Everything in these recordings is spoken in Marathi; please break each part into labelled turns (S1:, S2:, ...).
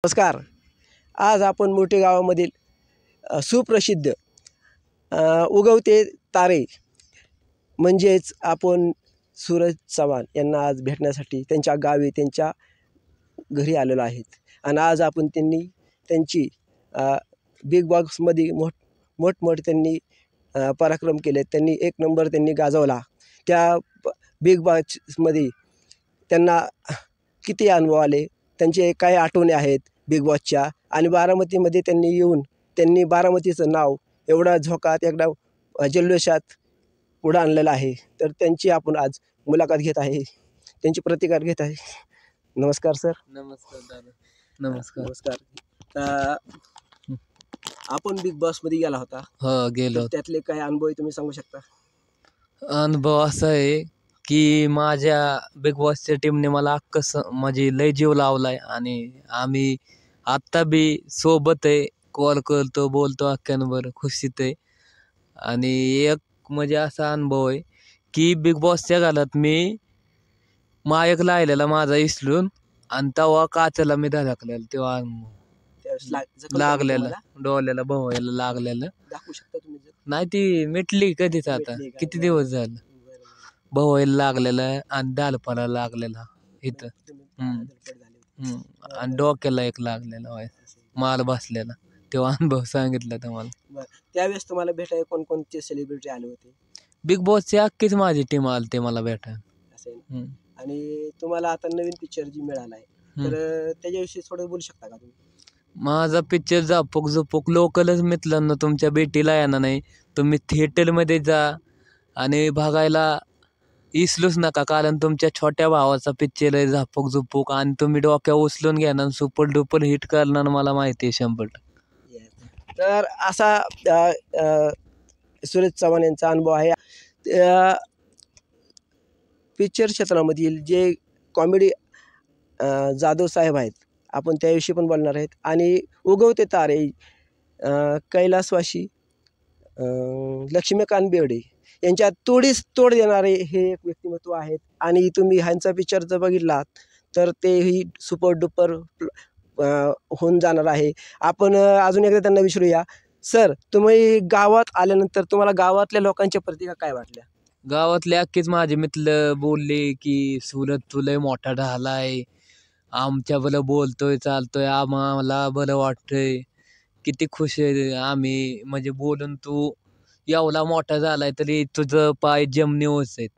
S1: नमस्कार. आज आपण मोठे गावामधील सुप्रसिद्ध उगवते तारे म्हणजेच आपण सूरज चव्हाण यांना आज भेटण्यासाठी त्यांच्या गावी त्यांच्या घरी आलेलो आहेत. आणि आज आपण त्यांची बिग बॉक्समध्ये मोठमोठे त्यांनी पराक्रम केले. त्यांनी एक नंबर त्यांनी गाजवला. त्या बिग बॉक्समध्ये त्यांना किती अनुभव आले, त्यांचे काय आठवणी आहेत बिग बॉसच्या. आणि बारामतीमध्ये त्यांनी येऊन त्यांनी बारामतीचं नाव एवढा झोकात एकदा जल्लोषात पुढं आणलेलं आहे. तर त्यांची आपण आज मुलाखत घेत आहे, त्यांची प्रतिकार घेत आहे. नमस्कार सर.
S2: नमस्कार दादा. नमस्कार.
S1: नमस्कार. आपण बिग बॉसमध्ये गेला होता.
S2: हो गेलो.
S1: त्यातले काय अनुभव तुम्ही सांगू शकता?
S2: अनुभव असा आहे की माझ्या बिग बॉसच्या टीमने मला म्हणजे लय जीव लावलाय आणि आम्ही आत्ता बी सोबत आहे. कॉल करतो, बोलतो अख्ख्यांवर, खुशीत आहे. आणि एक म्हणजे असा अनुभव आहे की बिग बॉसच्या घरात मी मायक लायलेला माझा इसलून आणि तेव्हा काचेला मी धडकलेला. तेव्हा अनुभव लागलेला, डोळ्याला भवायला लागलेलं.
S1: दाखवू शकता तुम्ही?
S2: नाही ती मिटली कधीच, आता किती दिवस झालं. भवायला लागलेलं आणि दालपाला लागलेला इथं. आणि डोक्याला एक लागलेला माल बसलेला. तेव्हा अनुभव सांगितला तुम्हाला.
S1: त्यावेळेस तुम्हाला भेटायला कोणकोणते सेलिब्रिटी आले होते?
S2: बिग बॉसची अख्खीच माझी टीम आली ते मला भेटायला.
S1: आणि तुम्हाला आता नवीन पिक्चर जी मिळालाय, तर त्याच्याविषयी थोडं बोलू शकता का तुम्ही?
S2: माझा पिक्चर झापक झुपूक लोकलच मित्रांनो तुमच्या भेटीला येणार नाही. तुम्ही थिएटरमध्ये जा आणि बघायला इसलूच नका, कारण तुमच्या छोट्या भावाचा पिक्चर आहे झापक झुपूक. आणि तुम्ही डोक्या उचलून घेणार, सुपर डुपर हिट करणार, मला माहिती आहे 100%.
S1: तर असा सूरज चव्हाण यांचा अनुभव आहे. पिक्चर क्षेत्रामधील जे कॉमेडी जाधव साहेब आहेत, आपण त्याविषयी पण बोलणार आहेत. आणि उगवते तारे कैलासवासी लक्ष्मीकांत बेर्डे यांच्या तोडीस तोड देणारे हे एक व्यक्तिमत्व आहेत. आणि तुम्ही ह्यांचा पिक्चर जर बघितलात तर तेही सुपर डुपर होऊन जाणार आहे. आपण अजून एकदा त्यांना विचारूया. सर, तुम्ही गावात आल्यानंतर तुम्हाला गावातल्या लोकांच्या प्रतिक्रिया काय वाटल्या?
S2: गावातले अख्खीच माझे मित्र बोलले की सूरज तुला मोठा ढालाय, आमच्या बरं बोलतोय, चालतोय, आम्हाला बरं वाटतंय, किती खुश आहे आम्ही, म्हणजे बोलून तू एवढा मोठा झालाय तरी तुझं पाय जमिनीवरच आहेत.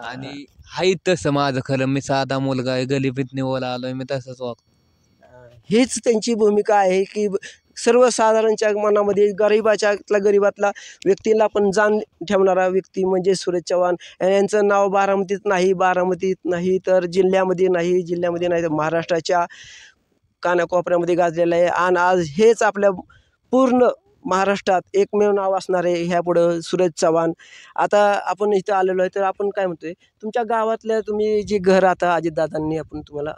S2: आणि हाय तसं माझं खरं, मी साधा मुलगा आहे, गलिबीत निवड आलोय, मी तसंच वागतो.
S1: हीच त्यांची भूमिका आहे की सर्वसाधारणच्या मनामध्ये गरीबातला व्यक्तीला पण जाण ठेवणारा व्यक्ती म्हणजे सूरज चव्हाण. यांचं नाव बारामतीत नाही तर जिल्ह्यामध्ये नाही तर महाराष्ट्राच्या कानाकोपऱ्यामध्ये गाजलेलं आहे. आणि आज हेच आपल्या पूर्ण महाराष्ट्रात एकमेव नाव असणार आहे ह्यापुढं सूरज चव्हाण. आता आपण इथं आलेलो आहे, तर आपण काय म्हणतोय, तुमच्या गावातल्या तुम्ही जे घर आता अजितदादांनी आपण तुम्हाला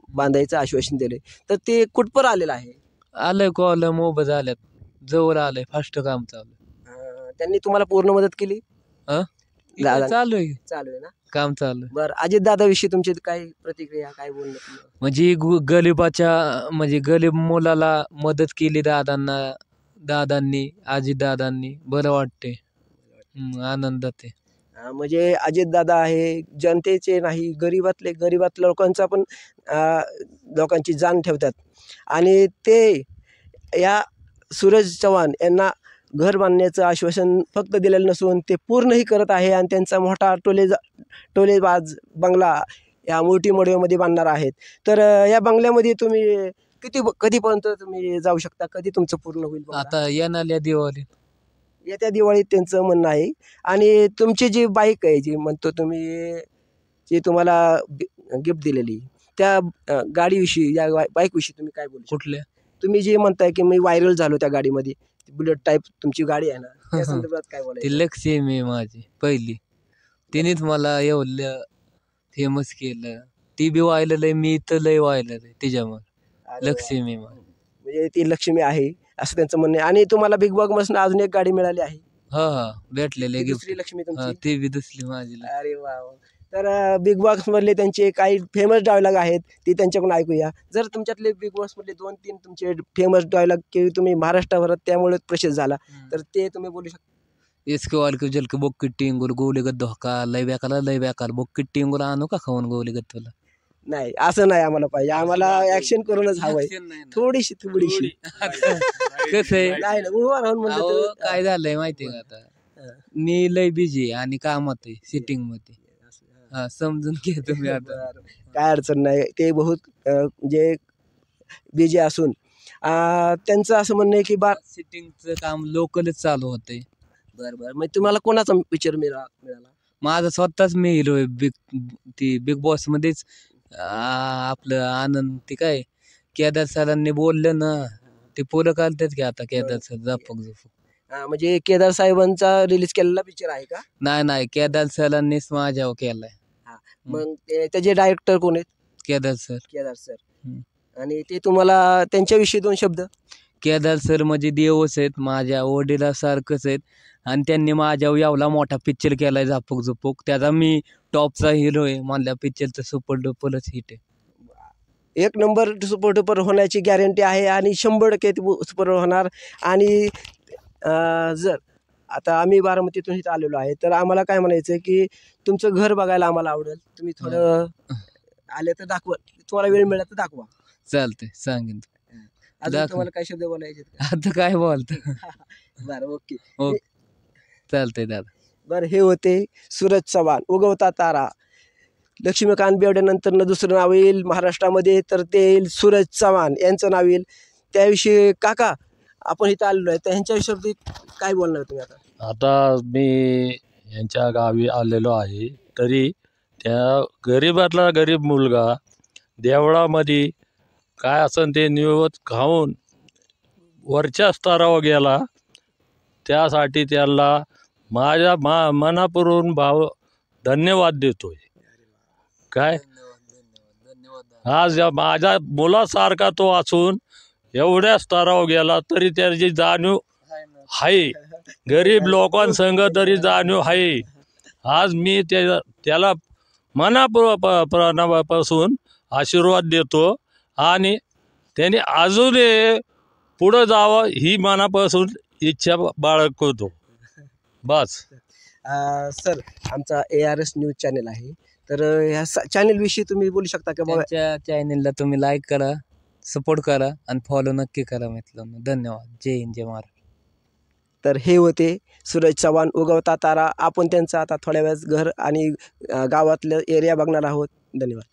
S1: बांधायचं आश्वासन दिले, तर ते कुठपर आलेलं आहे?
S2: आलंय कॉलम उभं झाल्यात, जवळ आलंय, फास्ट काम चालू.
S1: त्यांनी तुम्हाला पूर्ण मदत केली?
S2: चालू आहे
S1: ना,
S2: काम चालू.
S1: बरं, अजितदादाविषयी तुमची काय प्रतिक्रिया, काय बोलणं?
S2: म्हणजे म्हणजे गरीब मुलाला मदत केली दादांनी, अजितदादांनी, बरं वाटते, आनंदात आहे.
S1: म्हणजे अजितदादा आहे जनतेचे नाही, गरीबातल्या लोकांचा पण लोकांची जाण ठेवतात. आणि ते या सूरज चव्हाण यांना घर बांधण्याचं आश्वासन फक्त दिलेलं नसून ते पूर्णही करत आहे. आणि त्यांचा मोठा टोलेबाज बंगला या मोठी मोडीमध्ये बांधणार आहेत. तर या बंगल्यामध्ये तुम्ही कधीपर्यंत तुम्ही जाऊ शकता? कधी तुमचं पूर्ण होईल?
S2: आता
S1: येत्या दिवाळीत त्यांचं म्हणणं आहे. आणि तुमची जी बाईक आहे, जी म्हणतो तुम्ही, जी तुम्हाला गिफ्ट दिलेली, त्या गाडीविषयी, या बाईकविषयी तुम्ही काय बोलू?
S2: कुठल्या?
S1: तुम्ही जे म्हणताय की मी व्हायरल झालो त्या गाडीमध्ये, बुलेट टाईप तुमची गाडी आहे ना, त्या संदर्भात काय बोलायचं?
S2: ती लक्ष्मी माझी पहिली, तिनेच मला एवढं फेमस केलं. ती बी व्हायरल आहे, मी तर लय व्हायरल आहे तिच्यामुळे. लक्ष्मी
S1: म्हणजे ती लक्ष्मी आहे असं त्यांचं म्हणणं आहे. आणि तुम्हाला बिग बॉस मधून अजून एक गाडी मिळाली आहे?
S2: हा भेटलेले
S1: दुसरी लक्ष्मी तुमची?
S2: ती बी दुसरी माझी.
S1: अरे वा. तर बिग बॉसमधले त्यांचे काही फेमस डायलॉग आहेत ते त्यांच्याकडून ऐकूया. जर तुमच्यातले बिग बॉसमधले 2-3 तुमचे फेमस डायलॉग की तुम्ही महाराष्ट्राभरात त्यामुळे प्रसिद्ध झाला तर ते तुम्ही बोलू शकता?
S2: इसके वालके जलके बोक्की टिंगुल गोली गद्द धोका लय बेकार बोक्की टिंगुल आणू का खाऊन गोली गद्द तुला.
S1: नाही, असं नाही आम्हाला पाहिजे. आम्हाला ॲक्शन करूनच हवंय. थोडीशी.
S2: कसं आहे
S1: नाही ना, उभा राहून म्हणलं
S2: अहो,
S1: तर
S2: काय झालंय माहितीये का आता
S1: हां.
S2: मी लय बिझी आणि कामात आहे सिटिंग मध्ये. हा समजून घ्या तुम्ही आता.
S1: बरं. काय अडचण नाही. ते बहुत म्हणजे बिझी असून त्यांचं असं म्हणणं आहे की
S2: सिटिंगचं काम लोकलच चालू होतंय.
S1: बरं. मग तुम्हाला कोणाचा पिक्चर मिळाला?
S2: माझा स्वतःच मी हिरो आहे बिग बॉस मध्येच. आपलं आनंद ते काय केदार सरांनी बोललं ना ते पोरं काढतात की आता केदार सर झपक.
S1: म्हणजे केदार साहेबांचा रिलीज केलेला पिक्चर आहे का?
S2: नाही केदार सरांनीच माझ्यावर केलाय.
S1: मग त्याचे डायरेक्टर कोण आहेत?
S2: केदार सर.
S1: केदार सर.
S2: हम्म.
S1: आणि ते तुम्हाला त्यांच्याविषयी 2 शब्द?
S2: केदार सर म्हणजे देवच आहेत, माझ्या वडिलासारखंच आहेत आणि त्यांनी माझ्यावर एवढा मोठा पिक्चर केलाय झपक. त्याचा मी टॉपचा हिरो आहे. म्हणल्या पिक्चरचं सुपर डुपरच हिट आहे.
S1: एक नंबर सुपर डुपर होण्याची गॅरंटी आहे आणि 100% ते सुपर होणार. आणि जर आता आम्ही बारामतीतून इथं आलेलो आहे तर आम्हाला काय म्हणायचं की तुमचं घर बघायला आम्हाला आवडेल. तुम्ही थोडं आले तर दाखवा. तुम्हाला वेळ मिळाला तर दाखवा.
S2: चालतंय सांगेन.
S1: अजून
S2: दाखव.
S1: तुम्हाला काय शब्द बोलायचे आहेत का?
S2: आता काय बोलत.
S1: बरं, ओके.
S2: चालतंय दादा.
S1: बरं, हे होते सूरज चव्हाण, उगवता तारा. लक्ष्मीकांत बेर्डेनंतर दुसरं नाव येईल महाराष्ट्रामध्ये तर ते येईल सूरज चव्हाण यांचं नाव येईल. त्याविषयी काका आपण इथं आलेलो आहे तर ह्यांच्याविषयी काय बोलणार तुम्ही आता?
S3: आता मी यांच्या गावी आलेलो आहे तरी त्या गरीबातला गरीब मुलगा देवळामध्ये काय असन ते निवत खाऊन वरच्या स्तरावर गेला. त्यासाठी त्याला माझ्या मनापूर्वक धन्यवाद देतोय. काय आज माझ्या मुलासारखा तो असून एवढ्या स्तरावर गेला तरी त्याची जाणीव आहे. गरीब लोकांसंग तरी जाणीव आहे. आज मी त्याला मनापासून आशीर्वाद देतो आणि त्याने अजूनही पुढं जावं ही मनापासून इच्छा बाळगतो. बस.
S1: सर, आमचा ARS न्यूज चॅनल आहे तर ह्या चॅनलविषयी तुम्ही बोलू शकता का? बाबा
S2: त्यांच्या चॅनलला तुम्ही लाईक करा, सपोर्ट करा आणि फॉलो नक्की करा मित्रांनो. धन्यवाद. जय हिंद जय महाराष्ट्र.
S1: तर हे होते सूरज चव्हाण, उगवता तारा. आपण त्यांचं आता थोड्या वेळात घर आणि गावातलं एरिया बघणार आहोत. धन्यवाद.